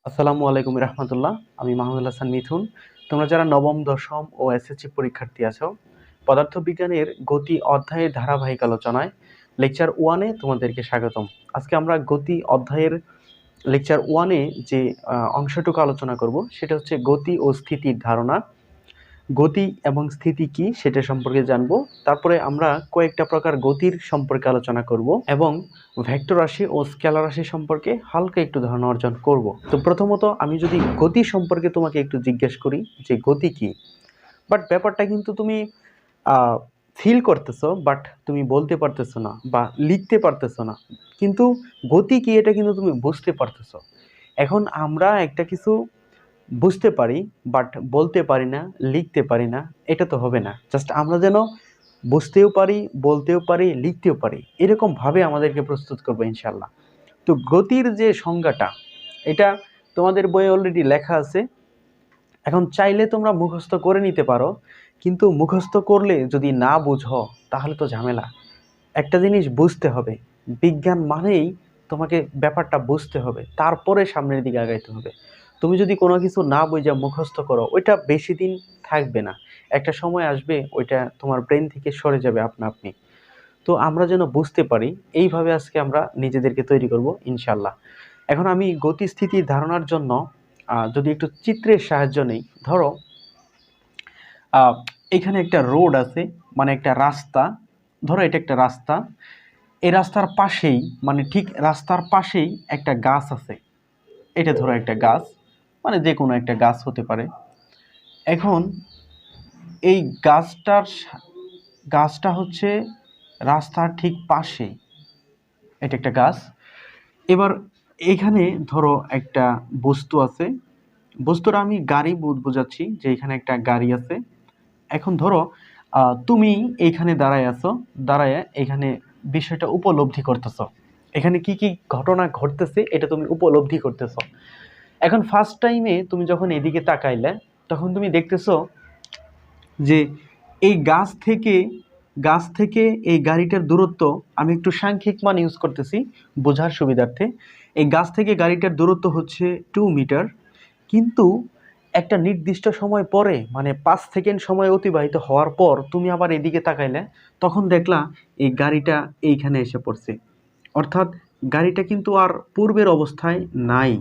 আসসালামু আলাইকুম রহমতুল্লাহ। আমি মাহমুদুল হাসান মিথুন। তোমরা যারা নবম, দশম ও এসএসসি পরীক্ষার্থী আছো, পদার্থবিজ্ঞানের গতি অধ্যায়ের ধারাবাহিক আলোচনায় লেকচার ওয়ানে তোমাদেরকে স্বাগতম। আজকে আমরা গতি অধ্যায়ের লেকচার ওয়ানে যে অংশটুকু আলোচনা করব সেটা হচ্ছে গতি ও স্থিতির ধারণা। গতি এবং স্থিতি কি সেটা সম্পর্কে জানবো। তারপরে আমরা কয়েকটা প্রকার গতির সম্পর্কে আলোচনা করব এবং ভেক্টর রাশি ও স্কেলার রাশি সম্পর্কে হালকা একটু ধারণা অর্জন করব। তো প্রথমত আমি যদি গতি সম্পর্কে তোমাকে একটু জিজ্ঞেস করি যে গতি কি, বাট ব্যাপারটা কিন্তু তুমি ফিল করতেছো, বাট তুমি বলতে পারতেছো না বা লিখতে পারতেছো না, কিন্তু গতি কি এটা কিন্তু তুমি বুঝতে পারতেছো। এখন আমরা একটা কিছু বুঝতে পারি বাট বলতে পারি না, লিখতে পারি না, এটা তো হবে না। জাস্ট আমরা যেন বুঝতেও পারি, বলতেও পারি, লিখতেও পারি, এরকম ভাবে আমাদেরকে প্রস্তুত করবো ইনশাল্লাহ। তো গতির যে সংজ্ঞাটা, এটা তোমাদের বইয়ে অলরেডি লেখা আছে। এখন চাইলে তোমরা মুখস্থ করে নিতে পারো, কিন্তু মুখস্থ করলে যদি না বুঝো তাহলে তো ঝামেলা। একটা জিনিস বুঝতে হবে, বিজ্ঞান মানেই তোমাকে ব্যাপারটা বুঝতে হবে, তারপরে সামনের দিকে আগাইতে হবে। তুমি যদি কোনো কিছু না বুঝে মুখস্থ করো, ওইটা বেশি দিন থাকবে না। একটা সময় আসবে ওইটা তোমার ব্রেন থেকে সরে যাবে আপনা আপনি। তো আমরা যেন বুঝতে পারি, এইভাবে আজকে আমরা নিজেদেরকে তৈরি করব ইনশাল্লাহ। এখন আমি গতি স্থিতির ধারণার জন্য যদি একটু চিত্রের সাহায্য নেই। ধরো আহ, এখানে একটা রোড আছে, মানে একটা রাস্তা। ধরো এটা একটা রাস্তা, এই রাস্তার পাশেই, মানে ঠিক রাস্তার পাশেই একটা গাছ আছে। এটা ধরো একটা গাছ, মানে যে কোনো একটা গাছ হতে পারে। এখন এই গাছটা হচ্ছে রাস্তার ঠিক পাশেই, এটা একটা গাছ। এবার এখানে ধরো একটা বস্তু আছে, বস্তুটা আমি গাড়ি বোঝাচ্ছি, যে এখানে একটা গাড়ি আছে। এখন ধরো তুমি এইখানে দাঁড়ায় আছো, দাঁড়ায় এখানে বিষয়টা উপলব্ধি করতেছো, এখানে কি কি ঘটনা ঘটতেছে এটা তুমি উপলব্ধি করতেছো। এখন ফার্স্ট টাইমে তুমি যখন এদিকে তাকাইলে, তখন তুমি দেখতেছো যে এই গাছ থেকে এই গাড়িটার দূরত্ব, আমি একটু সাংখ্যিক মান ইউজ করতেছি বোঝার সুবিধার্থে। এই গাছ থেকে গাড়িটার দূরত্ব হচ্ছে 2 মিটার। কিন্তু একটা নির্দিষ্ট সময় পরে, মানে 5 সেকেন্ড সময় অতিবাহিত হওয়ার পর তুমি আবার এদিকে তাকাইলে, তখন দেখলা এই গাড়িটা এইখানে এসে পড়ছে। অর্থাৎ গাড়িটা কিন্তু আর পূর্বের অবস্থায় নাই।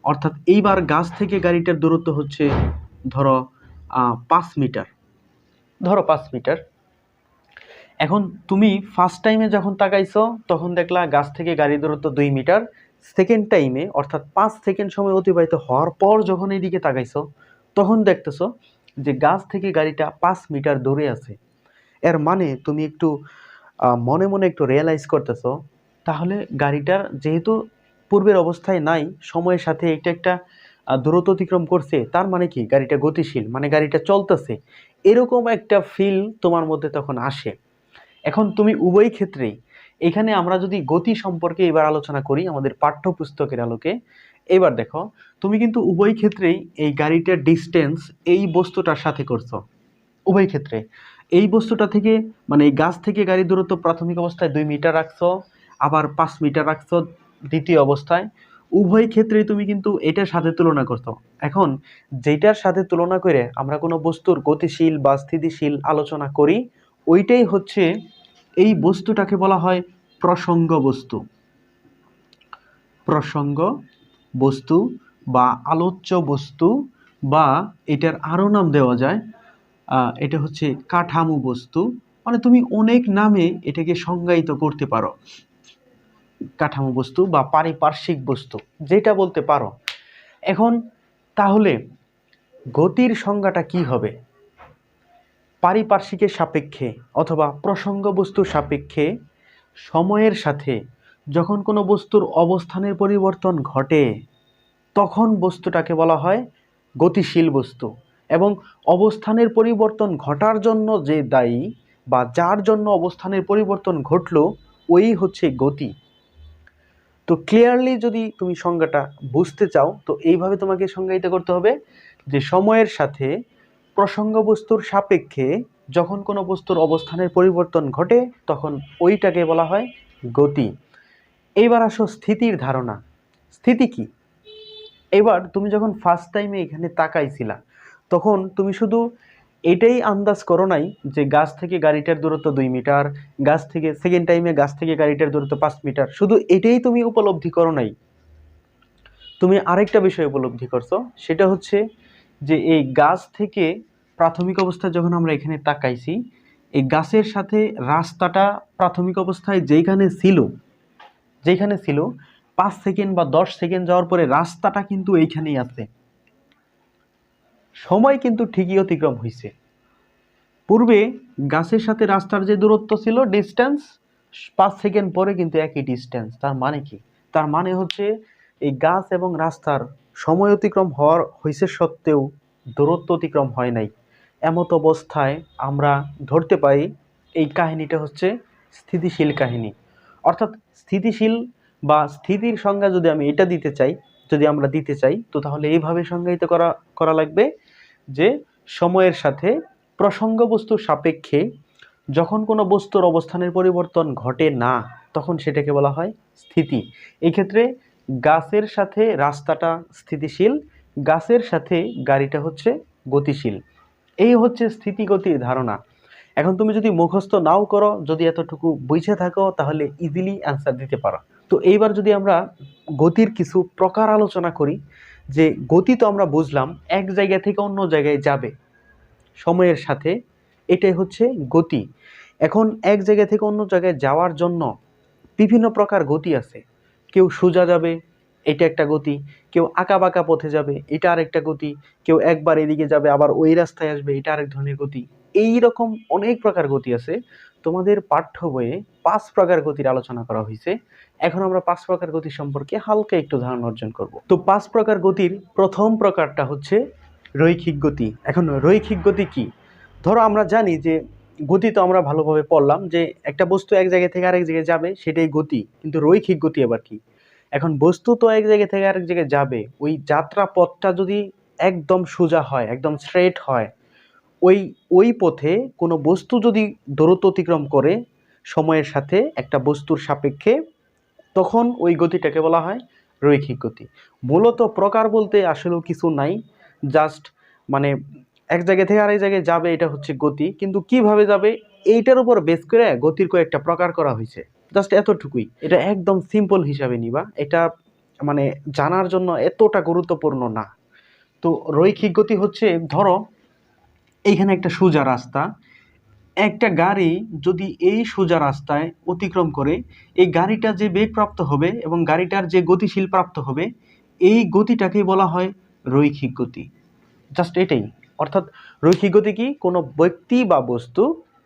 অর্থাৎ এইবার গাছ থেকে গাড়িটার দূরত্ব হচ্ছে ধরো 5 মিটার। ধরো 5 মিটার। এখন তুমি ফার্স্ট টাইমে যখন তাকাইছো, তখন দেখলা গাছ থেকে গাড়ির দূরত্ব 2 মিটার। সেকেন্ড টাইমে অর্থাৎ 5 সেকেন্ড সময় অতিবাহিত হওয়ার পর যখন এইদিকে তাকাইছো, তখন দেখতেছো যে গাছ থেকে গাড়িটা 5 মিটার দূরে আছে। এর মানে তুমি একটু মনে মনে একটু রিয়েলাইজ করতেছো, তাহলে গাড়িটার যেহেতু পূর্বের অবস্থায় নাই, সময়ের সাথে এটা একটা দূরত্ব অতিক্রম করছে, তার মানে কি গাড়িটা গতিশীল, মানে গাড়িটা চলতেছে। এরকম একটা ফিল তোমার মধ্যে তখন আসে। এখন তুমি উভয় ক্ষেত্রেই, এখানে আমরা যদি গতি সম্পর্কে এবার আলোচনা করি আমাদের পাঠ্যপুস্তকের আলোকে, এবার দেখো তুমি কিন্তু উভয় ক্ষেত্রেই এই গাড়িটার ডিস্টেন্স এই বস্তুটার সাথে করছো। উভয় ক্ষেত্রে এই বস্তুটা থেকে, মানে এই গাছ থেকে গাড়ির দূরত্ব প্রাথমিক অবস্থায় 2 মিটার রাখছো, আবার 5 মিটার রাখছো দ্বিতীয় অবস্থায়। উভয় ক্ষেত্রেই তুমি কিন্তু এটার সাথে তুলনা করছো। এখন যেটার সাথে তুলনা করে আমরা কোনো বস্তুর গতিশীল বা স্থিতিশীল আলোচনা করি, ওইটাই হচ্ছে, এই বস্তুটাকে বলা হয় প্রসঙ্গ বস্তু। প্রসঙ্গ বস্তু বা আলোচ্য বস্তু, বা এটার আরো নাম দেওয়া যায়, এটা হচ্ছে কাঠামো বস্তু। মানে তুমি অনেক নামে এটাকে সংজ্ঞায়িত করতে পারো, কাঠামো বস্তু বা পারিপার্শ্বিক বস্তু, যেটা বলতে পারো। এখন তাহলে গতির সংজ্ঞাটা কি হবে? পারিপার্শ্বিকের সাপেক্ষে অথবা প্রসঙ্গ বস্তুর সাপেক্ষে সময়ের সাথে যখন কোনো বস্তুর অবস্থানের পরিবর্তন ঘটে, তখন বস্তুটাকে বলা হয় গতিশীল বস্তু। এবং অবস্থানের পরিবর্তন ঘটার জন্য যে দায়ী, বা যার জন্য অবস্থানের পরিবর্তন ঘটলো, ওই হচ্ছে গতি। তো ক্লিয়ারলি যদি তুমি সংজ্ঞাটা বুঝতে চাও, তো এইভাবে তোমাকে সংজ্ঞায়িত করতে হবে যে সময়ের সাথে প্রসঙ্গ বস্তুর সাপেক্ষে যখন কোনো বস্তুর অবস্থানের পরিবর্তন ঘটে, তখন ওইটাকে বলা হয় গতি। এইবার আসো স্থিতির ধারণা। স্থিতি কি? এবার তুমি যখন ফার্স্ট টাইমে এখানে তাকাইছিলা, তখন তুমি শুধু এটাই আন্দাজ করো নাই যে গাছ থেকে গাড়িটার দূরত্ব 2 মিটার, গাছ থেকে সেকেন্ড টাইমে গাছ থেকে গাড়িটার দূরত্ব 5 মিটার, শুধু এটাই তুমি উপলব্ধি করো নাই, তুমি আরেকটা বিষয় উপলব্ধি করছো। সেটা হচ্ছে যে এই গাছ থেকে প্রাথমিক অবস্থায় যখন আমরা এখানে তাকাইছি, এই গাছের সাথে রাস্তাটা প্রাথমিক অবস্থায় যেখানে ছিল 5 সেকেন্ড বা 10 সেকেন্ড যাওয়ার পরে রাস্তাটা কিন্তু এইখানেই আছে। সময় কিন্তু ঠিকই অতিক্রম হয়েছে। পূর্বে গাছের সাথে রাস্তার যে দূরত্ব ছিল ডিস্টেন্স, 5 সেকেন্ড পরে কিন্তু একই ডিস্টেন্স। তার মানে কি? তার মানে হচ্ছে এই গাছ এবং রাস্তার সময় অতিক্রম হওয়ার হয়েছে সত্ত্বেও দূরত্ব অতিক্রম হয় নাই। এমত অবস্থায় আমরা ধরতে পারি এই কাহিনীটা হচ্ছে স্থিতিশীল কাহিনী। অর্থাৎ স্থিতিশীল বা স্থিতির সংজ্ঞা যদি আমরা দিতে চাই, তো তাহলে এইভাবে সংজ্ঞায়িত করা লাগবে যে সময়ের সাথে প্রসঙ্গ বস্তুর সাপেক্ষে যখন কোনো বস্তুর অবস্থানের পরিবর্তন ঘটে না, তখন সেটাকে বলা হয় স্থিতি। এই ক্ষেত্রে গাছের সাথে রাস্তাটা স্থিতিশীল, গাছের সাথে গাড়িটা হচ্ছে গতিশীল। এই হচ্ছে স্থিতিগতির ধারণা। এখন তুমি যদি মুখস্থ নাও করো, যদি এতটুকু বুঝে থাকো, তাহলে ইজিলি অ্যান্সার দিতে পারো। তো এইবার যদি আমরা গতির কিছু প্রকার আলোচনা করি, যে গতি তো আমরা বুঝলাম এক জায়গা থেকে অন্য জায়গায় যাবে সময়ের সাথে, এটাই হচ্ছে গতি। এখন এক জায়গা থেকে অন্য জায়গায় যাওয়ার জন্য বিভিন্ন প্রকার গতি আছে। কেউ সোজা যাবে, এটা একটা গতি। কেউ আঁকা বাঁকা পথে যাবে, এটা আরেকটা গতি। কেউ একবার এদিকে যাবে আবার ওই রাস্তায় আসবে, এটা আরেক ধরনের গতি। এই রকম অনেক প্রকার গতি আছে। তোমাদের পাঠ্য বইয়ে 5 প্রকার গতির আলোচনা করা হয়েছে। এখন আমরা 5 প্রকার গতি সম্পর্কে হালকা একটু ধারণা অর্জন করব। তো 5 প্রকার গতির প্রথম প্রকারটা হচ্ছে রৈখিক গতি। এখন রৈখিক গতি কি? ধরো আমরা জানি যে গতি তো আমরা ভালোভাবে পড়লাম যে একটা বস্তু এক জায়গা থেকে আরেক জায়গায় যাবে, সেটাই গতি। কিন্তু রৈখিক গতি আবার কি? এখন বস্তু তো এক জায়গা থেকে আরেক জায়গায় যাবে, ওই যাত্রা পথটা যদি একদম সোজা হয়, একদম স্ট্রেট হয়, ওই ওই পথে কোনো বস্তু যদি দূরত্ব অতিক্রম করে সময়ের সাথে একটা বস্তুর সাপেক্ষে, তখন ওই গতিটাকে বলা হয় রৈখিক গতি। মূলত প্রকার বলতে আসলেও কিছু নাই, জাস্ট মানে এক জায়গা থেকে আরেক জায়গায় যাবে, এটা হচ্ছে গতি। কিন্তু কিভাবে যাবে এইটার উপর বেস করে গতির কয়েকটা প্রকার করা হয়েছে, জাস্ট এতটুকুই। এটা একদম সিম্পল হিসাবে নিবা, এটা মানে জানার জন্য এতটা গুরুত্বপূর্ণ না। তো রৈখিক গতি হচ্ছে, ধরো এইখানে একটা সোজা রাস্তা, একটা গাড়ি যদি এই সোজা রাস্তায় অতিক্রম করে, এই গাড়িটা যে বেগ প্রাপ্ত হবে এবং গাড়িটার যে গতিশীল প্রাপ্ত হবে, এই গতিটাকেই বলা হয় রৈখিক গতি। জাস্ট এটাই। অর্থাৎ রৈখিক গতি কি? কোনো ব্যক্তি বা বস্তু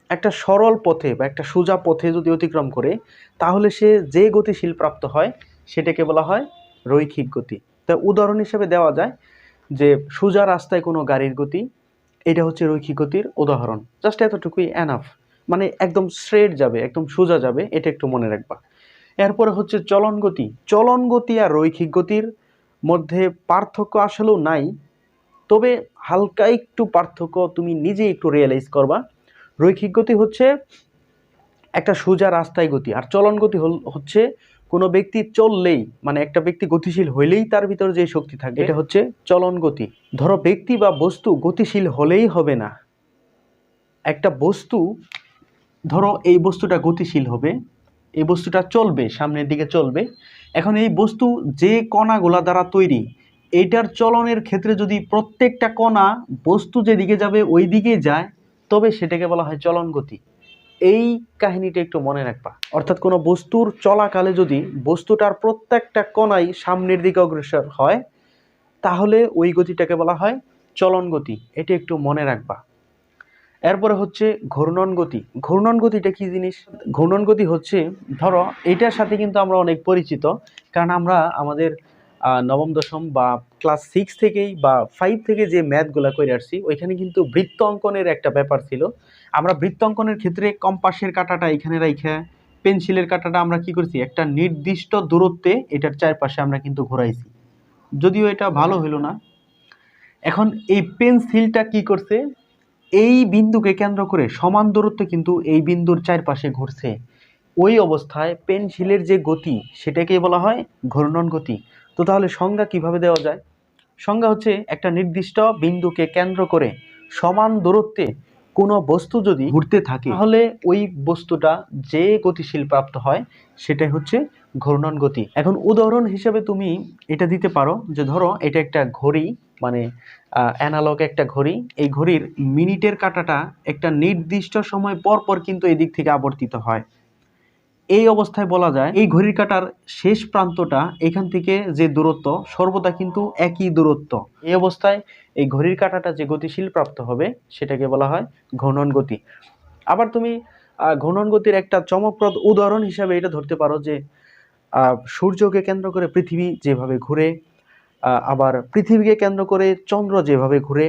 একটা সরল পথে বা একটা সোজা পথে যদি অতিক্রম করে, তাহলে সে যে গতিশীল প্রাপ্ত হয় সেটাকে বলা হয় রৈখিক গতি। তা উদাহরণ হিসেবে দেওয়া যায় যে সোজা রাস্তায় কোনো গাড়ির গতি, এটা হচ্ছে রৈখিক গতির উদাহরণ। জাস্ট এতটুকুই এনাফ। মানে একদম স্ট্রেট যাবে, একদম সোজা যাবে, এটা একটু মনে রাখবা। এরপরে হচ্ছে চলন গতি। চলন গতি আর রৈখিক গতির মধ্যে পার্থক্য আসলেও নাই, তবে হালকা একটু পার্থক্য তুমি নিজে একটু রিয়েলাইজ করবা। রৈখিক গতি হচ্ছে একটা সোজা রাস্তায় গতি, আর চলন গতি হচ্ছে কোনো ব্যক্তি চললেই, মানে একটা ব্যক্তি গতিশীল হইলেই তার ভিতর যে শক্তি থাকে, এটা হচ্ছে চলন গতি। ধরো ব্যক্তি বা বস্তু গতিশীল হলেই হবে না। একটা বস্তু, ধরো এই বস্তুটা গতিশীল হবে, এই বস্তুটা চলবে, সামনের দিকে চলবে। এখন এই বস্তু যে কণাগুলা দ্বারা তৈরি, এইটার চলনের ক্ষেত্রে যদি প্রত্যেকটা কণা বস্তু যেদিকে যাবে ওই দিকে যায়, তবে সেটাকে বলা হয় চলন গতি। এই কাহিনীটা একটু মনে রাখবা। অর্থাৎ কোনো বস্তুর চলাকালে যদি বস্তুটার প্রত্যেকটা কণাই সামনের দিকে অগ্রসর হয়, তাহলে ওই গতিটাকে বলা হয় চলন গতি। এটা একটু মনে রাখবা। এরপরে হচ্ছে ঘূর্ণন গতি। ঘূর্ণন গতিটা কি জিনিস? ঘূর্ণন গতি হচ্ছে, ধরো এটার সাথে কিন্তু আমরা অনেক পরিচিত, কারণ আমরা আমাদের নবম দশম বা ক্লাস 6 থেকেই বা 5 থেকে যে ম্যাথগুলো করে আসছি, ওইখানে কিন্তু বৃত্ত অঙ্কনের একটা ব্যাপার ছিল। আমরা বৃত্ত অঙ্কনের ক্ষেত্রে কম্পাসের কাঁটাটা এখানে রাইখা, পেন্সিলের কাঁটাটা আমরা কি করছি, একটা নির্দিষ্ট দূরত্বে এটার চারপাশে আমরা কিন্তু ঘোরাইছি। যদিও এটা ভালো হলো না। এখন এই পেন্সিলটা কি করছে, এই বিন্দুকে কেন্দ্র করে সমান দূরত্বে কিন্তু এই বিন্দুর চারপাশে ঘুরছে। ওই অবস্থায় পেন্সিলের যে গতি, সেটাকে বলা হয় ঘূর্ণন গতি। তো তাহলে সংজ্ঞা কিভাবে দেওয়া যায়? সংজ্ঞা হচ্ছে একটা নির্দিষ্ট বিন্দুকে কেন্দ্র করে সমান দূরত্বে কোনো বস্তু যদি ঘুরতে থাকে তাহলে ওই বস্তুটা যে গতিশীল প্রাপ্ত হয় সেটাই হচ্ছে ঘূর্ণন গতি। এখন উদাহরণ হিসেবে তুমি এটা দিতে পারো যে ধরো এটা একটা ঘড়ি, মানে অ্যানালগ একটা ঘড়ি। এই ঘড়ির মিনিটের কাঁটাটা একটা নির্দিষ্ট সময় পর পর কিন্তু এই দিক থেকে আবর্তিত হয়। এই অবস্থায় বলা যায় এই ঘড়ির কাঁটার শেষ প্রান্তটা এখান থেকে যে দূরত্ব সর্বদা কিন্তু একই দূরত্ব। এই অবস্থায় এই ঘড়ির কাঁটাটা যে গতিশীল প্রাপ্ত হবে সেটাকে বলা হয় ঘূর্ণন গতি। আবার তুমি ঘূর্ণন গতির একটা চমকপ্রদ উদাহরণ হিসাবে এটা ধরতে পারো যে সূর্যকে কেন্দ্র করে পৃথিবী যেভাবে ঘুরে, আবার পৃথিবীকে কেন্দ্র করে চন্দ্র যেভাবে ঘুরে,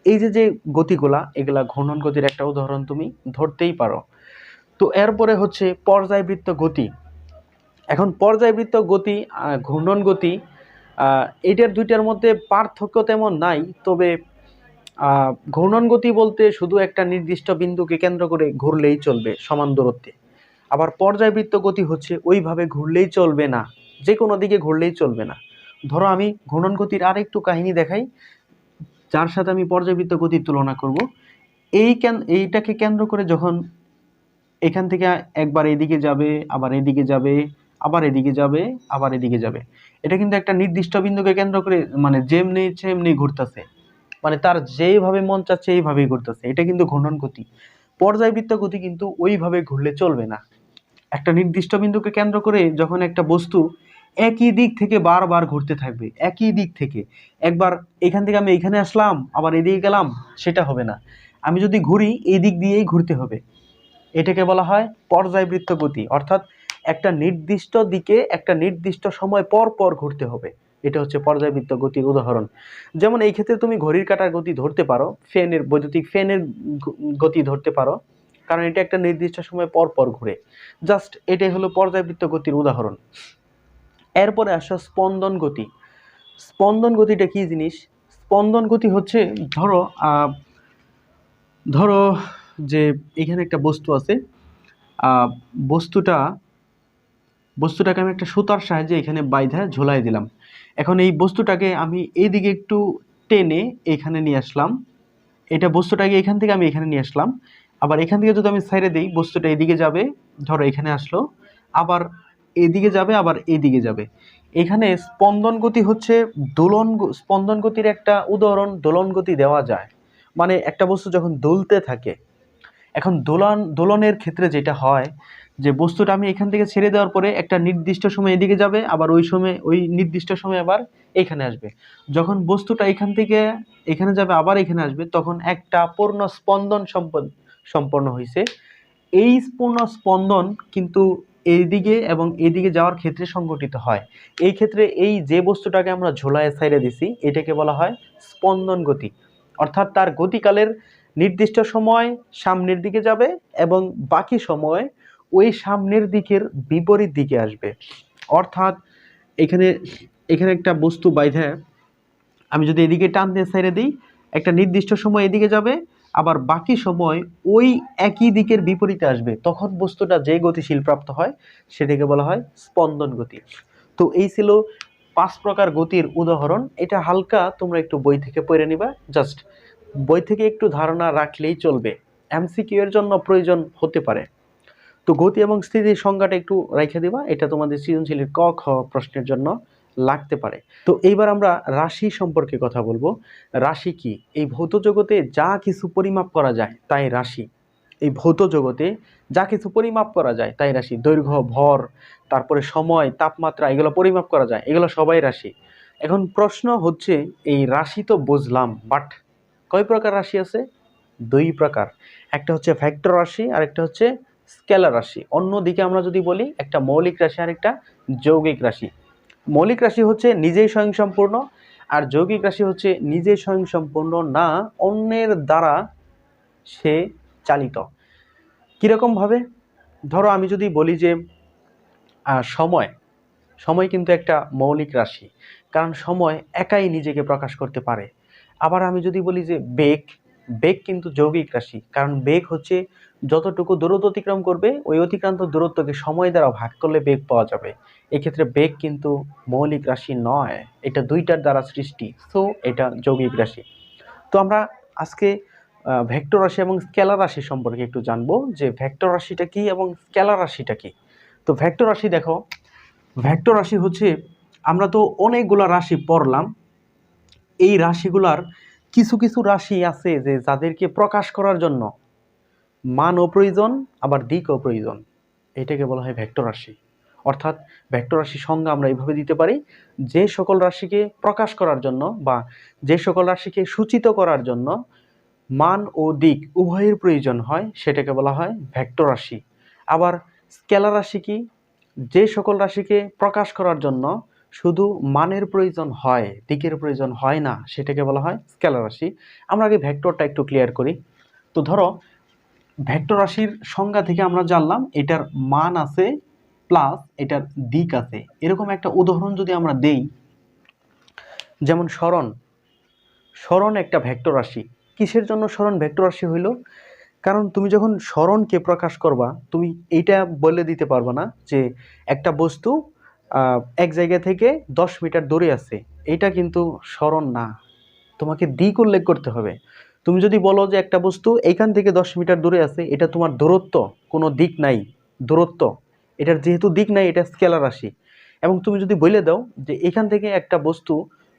এই যে যে গতিগুলা এগুলা ঘূর্ণন গতির একটা উদাহরণ তুমি ধরতেই পারো। তো এরপরে হচ্ছে পর্যায়বৃত্ত গতি। এখন পর্যায়বৃত্ত গতি ঘূর্ণন গতি এটার দুইটার মধ্যে পার্থক্য তেমন নাই, তবে ঘূর্ণন গতি বলতে শুধু একটা নির্দিষ্ট বিন্দুকে কেন্দ্র করে ঘুরলেই চলবে সমান দূরত্বে। আবার পর্যায়বৃত্ত গতি হচ্ছে ওইভাবে ঘুরলেই চলবে না, যে কোনো দিকে ঘুরলেই চলবে না। ধরো আমি ঘূর্ণন গতির আরেকটু কাহিনী দেখাই যার সাথে আমি পর্যায়বৃত্ত গতির তুলনা করব। এইটাকে কেন্দ্র করে যখন এখান থেকে একবার এদিকে যাবে, আবার এদিকে যাবে, আবার এদিকে যাবে, আবার এদিকে যাবে, এটা কিন্তু একটা নির্দিষ্ট বিন্দুকে কেন্দ্র করে মানে যেমনি ইচ্ছে এমনি ঘুরতেছে, মানে তার যেভাবে মন চাচ্ছে এইভাবেই ঘুরতেছে, এটা কিন্তু ঘূর্ণন গতি। পর্যায়বৃত্ত গতি কিন্তু ওইভাবে ঘুরলে চলবে না। একটা নির্দিষ্ট বিন্দুকে কেন্দ্র করে যখন একটা বস্তু একই দিক থেকে বারবার ঘুরতে থাকবে, একই দিক থেকে, একবার এখান থেকে আমি এখানে আসলাম আবার এদিকে গেলাম, সেটা হবে না। আমি যদি ঘুরি এই দিক দিয়েই ঘুরতে হবে, এটাকে বলা হয় পর্যায়বৃত্ত গতি। অর্থাৎ একটা নির্দিষ্ট দিকে একটা নির্দিষ্ট সময় পর পর ঘুরতে হবে, এটা হচ্ছে পর্যায়বৃত্ত গতির উদাহরণ। যেমন এই ক্ষেত্রে তুমি ঘড়ির কাঁটার গতি ধরতে পারো, বৈদ্যুতিক ফ্যানের গতি ধরতে পারো, কারণ এটা একটা নির্দিষ্ট সময় পর পর ঘুরে। জাস্ট এটাই হলো পর্যায়বৃত্ত গতির উদাহরণ। এরপরে আসো স্পন্দন গতি। স্পন্দন গতিটা কি জিনিস? স্পন্দন গতি হচ্ছে ধরো ধরো যে এখানে একটা বস্তু আছে, বস্তুটাকে আমি একটা সুতার সাহায্যে এখানে বাইধা ঝোলাই দিলাম। এখন এই বস্তুটাকে আমি এইদিকে একটু টেনে এখানে নিয়ে আসলাম, এটা বস্তুটাকে এখান থেকে আমি এখানে নিয়ে আসলাম, আবার এখান থেকে যদি আমি সাইডে দিই বস্তুটা এদিকে যাবে, ধরো এখানে আসলো, আবার এদিকে যাবে, আবার এদিকে যাবে। এখানে স্পন্দন গতি হচ্ছে স্পন্দন গতির একটা উদাহরণ দোলন গতি দেওয়া যায়। মানে একটা বস্তু যখন দুলতে থাকে, এখন দোলনের ক্ষেত্রে যেটা হয় যে বস্তুটা আমি এখান থেকে ছেড়ে দেওয়ার পরে একটা নির্দিষ্ট সময় এদিকে যাবে, আবার ওই সময় ওই নির্দিষ্ট সময় আবার এখানে আসবে। যখন বস্তুটা এখান থেকে এখানে যাবে আবার এখানে আসবে, তখন একটা পূর্ণ স্পন্দন সম্পন্ন হয়েছে। এই পূর্ণ স্পন্দন কিন্তু এইদিকে এবং এদিকে যাওয়ার ক্ষেত্রে সংঘটিত হয়। এই ক্ষেত্রে এই যে বস্তুটাকে আমরা ঝোলায় সাইডে দিছি এটাকে বলা হয় স্পন্দন গতি। অর্থাৎ তার গতিকালের নির্দিষ্ট সময় সামনের দিকে যাবে এবং বাকি সময় ওই সামনের দিকের বিপরীত দিকে আসবে। অর্থাৎ এখানে এখানে একটা বস্তু বাইধা আমি যদি এদিকে টান দিয়ে ছেড়ে দিই, একটা নির্দিষ্ট সময় এদিকে যাবে, আবার বাকি সময় ওই একই দিকের বিপরীতে আসবে, তখন বস্তুটা যে গতিশীল প্রাপ্ত হয় সেটাকে বলা হয় স্পন্দন গতি। তো এই ছিল 5 প্রকার গতির উদাহরণ। এটা হালকা তোমরা একটু বই থেকে পড়ে নিবা, জাস্ট বই থেকে একটু ধারণা রাখলেই চলবে, এমসিকিউ এর জন্য প্রয়োজন হতে পারে। তো গতি এবং স্থিতির সংজ্ঞাটা একটু রেখে দিবা, এটা তোমাদের সৃজনশীলের ক খ প্রশ্নের জন্য লাগতে পারে। তো এইবার আমরা রাশি সম্পর্কে কথা বলবো। রাশি কি? এই ভৌত জগতে যা কিছু পরিমাপ করা যায় তাই রাশি। এই ভৌত জগতে যা কিছু পরিমাপ করা যায় তাই রাশি। দৈর্ঘ্য, ভর, তারপরে সময়, তাপমাত্রা, এগুলো পরিমাপ করা যায়, এগুলো সবাই রাশি। এখন প্রশ্ন হচ্ছে এই রাশি তো বুঝলাম, বাট কয় প্রকার রাশি আছে? 2 প্রকার। একটা হচ্ছে ভেক্টর রাশি আর একটা হচ্ছে স্কেলার রাশি। অন্যদিকে আমরা যদি বলি একটা মৌলিক রাশি আর একটা যৌগিক রাশি। মৌলিক রাশি হচ্ছে নিজেই স্বয়ংসম্পূর্ণ, আর যৌগিক রাশি হচ্ছে নিজে স্বয়ংসম্পূর্ণ না, অন্যের দ্বারা সে চালিত। কিরকম ভাবে? ধরো আমি যদি বলি যে সময় সময় কিন্তু একটা মৌলিক রাশি, কারণ সময় একাই নিজেকে প্রকাশ করতে পারে। আবার আমি যদি বলি যে বেগ, বেগ কিন্তু যৌগিক রাশি, কারণ বেগ হচ্ছে যতটুকু দূরত্ব অতিক্রম করবে ওই অতিক্রান্ত দূরত্বকে সময় দ্বারা ভাগ করলে বেগ পাওয়া যাবে। এক্ষেত্রে বেগ কিন্তু মৌলিক রাশি নয়, এটা দুইটার দ্বারা সৃষ্টি, সো এটা যৌগিক রাশি। তো আমরা আজকে ভেক্টর রাশি এবং স্কেলার রাশি সম্পর্কে একটু জানবো যে ভেক্টর রাশিটা কি এবং স্কেলার রাশিটা কি। তো ভেক্টর রাশি দেখো, ভেক্টর রাশি হচ্ছে, আমরা তো অনেকগুলা রাশি পড়লাম, এই রাশিগুলার কিছু কিছু রাশি আছে যে যাদেরকে প্রকাশ করার জন্য মানও প্রয়োজন আবার দিকও প্রয়োজন, এটাকে বলা হয় ভেক্টর রাশি। অর্থাৎ ভেক্টর রাশির সংজ্ঞা আমরা এইভাবে দিতে পারি, যে সকল রাশিকে প্রকাশ করার জন্য বা যে সকল রাশিকে সূচিত করার জন্য মান ও দিক উভয়ের প্রয়োজন হয় সেটাকে বলা হয় ভেক্টর রাশি। আবার স্কেলার রাশি কি, যে সকল রাশিকে প্রকাশ করার জন্য শুধু মানের প্রয়োজন হয়, দিকের প্রয়োজন হয় না, সেটাকে বলা হয় স্কেলার রাশি। আমরা আগে ভেক্টরটা একটু ক্লিয়ার করি। তো ধরো ভেক্টর রাশির সংজ্ঞা থেকে আমরা জানলাম এটার মান আছে প্লাস এটার দিক আছে। এরকম একটা উদাহরণ যদি আমরা দেই, যেমন সরণ, সরণ একটা ভেক্টর রাশি। কিসের জন্য সরণ ভেক্টর রাশি হইল? কারণ তুমি যখন সরণকে প্রকাশ করবা, তুমি এইটা বলে দিতে পারবা না যে একটা বস্তু এক জায়গা থেকে 10 মিটার দূরে আছে, এটা কিন্তু সরণ না, তোমাকে দিক উল্লেখ করতে হবে। তুমি যদি বলো যে একটা বস্তু এইখান থেকে 10 মিটার দূরে আছে, এটা তোমার দূরত্ব, কোনো দিক নাই, দূরত্ব, এটার যেহেতু দিক নাই এটা স্কেলার রাশি। এবং তুমি যদি বলে দাও যে এখান থেকে একটা বস্তু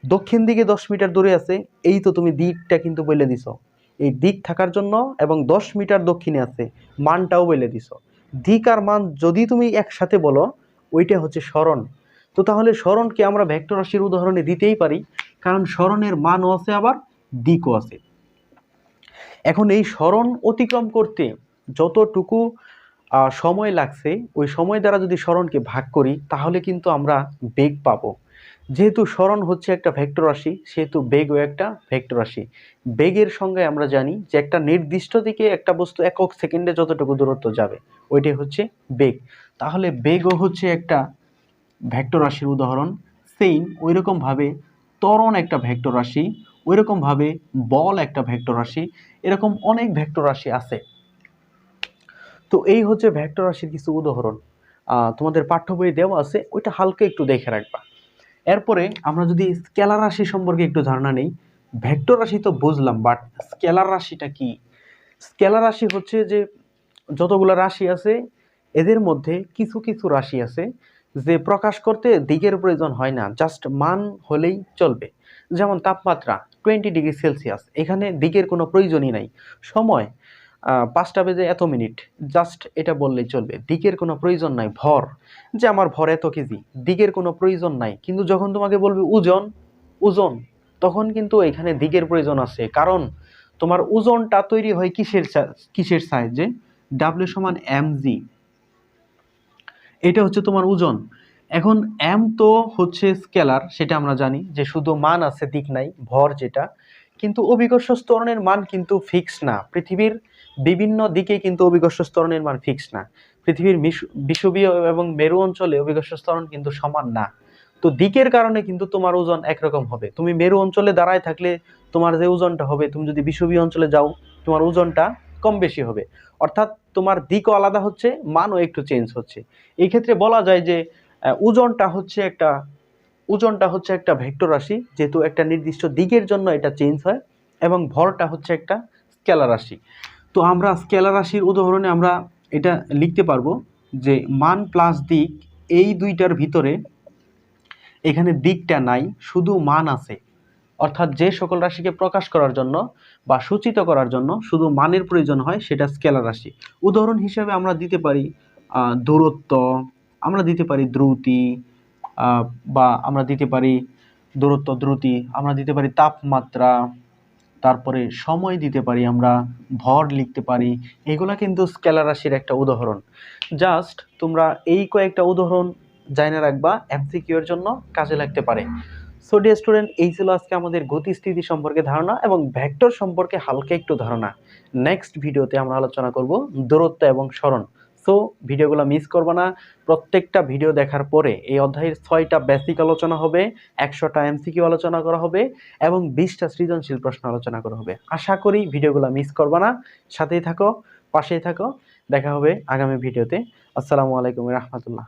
দক্ষিণ দিকে 10 মিটার দূরে আছে, এই তো তুমি দিকটা কিন্তু বলে দিছো, এই দিক থাকার জন্য, এবং 10 মিটার দক্ষিণে আছে, মানটাও বলে দিছো। দিক আর মান যদি তুমি একসাথে বলো, ওইটা হচ্ছে সরণ। তো তাহলে সরণকে আমরা ভেক্টর রাশির উদাহরণে দিতেই পারি, কারণ সরণের মানও আছে আবার দিকও আছে। এখন এই সরণ অতিক্রম করতে যতটুকু সময় লাগছে, ওই সময় দ্বারা যদি সরণকে ভাগ করি তাহলে কিন্তু আমরা বেগ পাবো। যেহেতু সরণ হচ্ছে একটা ভেক্টর রাশি, সেহেতু বেগও একটা ভেক্টর রাশি। বেগের সংজ্ঞায় আমরা জানি যে একটা নির্দিষ্ট দিকে একটা বস্তু একক সেকেন্ডে যতটুকু দূরত্ব যাবে ওইটাই হচ্ছে বেগ। তাহলে বেগও হচ্ছে একটা ভেক্টর রাশির উদাহরণ। সেম ওইরকম ভাবে ত্বরণ একটা ভেক্টর রাশি, ওইরকম ভাবে বল একটা ভেক্টর রাশি, এরকম অনেক ভেক্টর রাশি আছে। তো এই হচ্ছে ভেক্টর রাশির কিছু উদাহরণ, তোমাদের পাঠ্য বইয়ে দেওয়া আছে, ওইটা হালকা একটু দেখে রাখবা। এরপরে আমরা যদি স্কেলার রাশি সম্পর্কে একটু ধারণা নেই। ভেক্টর রাশি তো বুঝলাম, বাট স্কেলার রাশিটা কি? স্কেলার রাশি হচ্ছে যে যতগুলো রাশি আছে এদের মধ্যে কিছু কিছু রাশি আছে যে প্রকাশ করতে দিকের প্রয়োজন হয় না, জাস্ট মান হলেই চলবে। যেমন তাপমাত্রা 20 ডিগ্রি সেলসিয়াস, এখানে দিকের কোনো প্রয়োজনই নাই। সময় 5টা বেজে এত মিনিট, জাস্ট এটা বললেই চলবে, দিকের কোনো প্রয়োজন নাই। ভর, যে আমার ভর এত কেজি, দিকের কোনো প্রয়োজন নাই। কিন্তু যখন তোমাকে বলবে ওজন, ওজন, তখন কিন্তু এখানে দিকের প্রয়োজন আছে, কারণ তোমার ওজনটা তৈরি হয় কিসের সাহায্যে? ডাব্লিউ সমান mg, এটা হচ্ছে তোমার ওজন। এখন এম তো হচ্ছে স্কেলার, সেটা আমরা জানি যে শুধু মান আছে, দিক নাই, ভর যেটা। কিন্তু অভিকর্ষ ত্বরণের মান কিন্তু ফিক্স না, পৃথিবীর বিভিন্ন দিকে কিন্তু অভিকর্ষ ত্বরণের মান ফিক্স না। পৃথিবীর বিষুবীয় এবং মেরু অঞ্চলে অভিকর্ষ ত্বরণ কিন্তু সমান না। তো দিকের কারণে কিন্তু তোমার ওজন একরকম হবে। তুমি মেরু অঞ্চলে দাঁড়ায় থাকলে তোমার যে ওজনটা হবে, তুমি যদি বিষুবীয় অঞ্চলে যাও তোমার ওজনটা কম বেশি হবে। অর্থাৎ তোমার দিকও আলাদা হচ্ছে, মানও একটু চেঞ্জ হচ্ছে। এই ক্ষেত্রে বলা যায় যে ওজনটা হচ্ছে একটা ভেক্টর রাশি, যেহেতু একটা নির্দিষ্ট দিকের জন্য এটা চেঞ্জ হয়, এবং ভরটা হচ্ছে একটা স্কেলার রাশি। তো আমরা স্কেলার রাশির উদাহরণে আমরা এটা লিখতে পারবো যে মান প্লাস দিক, এই দুইটার ভিতরে এখানে দিকটা নাই, শুধু মান আছে। অর্থাৎ যে সকল রাশিকে প্রকাশ করার জন্য বা সূচিত করার জন্য শুধু মানের প্রয়োজন হয়, সেটা স্কেলার রাশি। উদাহরণ হিসেবে আমরা দিতে পারি দূরত্ব, আমরা দিতে পারি দ্রুতি, বা আমরা দিতে পারি দূরত্ব, দ্রুতি, আমরা দিতে পারি তাপমাত্রা, তারপরে সময় দিতে পারি, আমরা ভর লিখতে পারি। এগুলা কিন্তু স্কেলার রাশির একটা উদাহরণ। জাস্ট তোমরা এই কয়েকটা উদাহরণ জানা রাখবা, এমসিকিউ এর জন্য কাজে লাগতে পারে। সো ডিয়ার স্টুডেন্ট, এই ছিল আজকে আমাদের গতিস্থিতি সম্পর্কে ধারণা এবং ভেক্টর সম্পর্কে হালকা একটু ধারণা। নেক্সট ভিডিওতে আমরা আলোচনা করব দূরত্ব এবং সরণ। সো ভিডিওগুলো মিস করবে না। প্রত্যেকটা ভিডিও দেখার পরে এই অধ্যায়ের 6টা বেসিক আলোচনা হবে, 100টা এমসিকিউ আলোচনা করা হবে এবং 20টা সৃজনশীল প্রশ্ন আলোচনা করা হবে। আশা করি ভিডিওগুলো মিস করবে না, সাথেই থাকো। পাশেই থাকো। দেখা হবে আগামী ভিডিওতে। আসসালামু আলাইকুম রাহমাতুল্লাহ।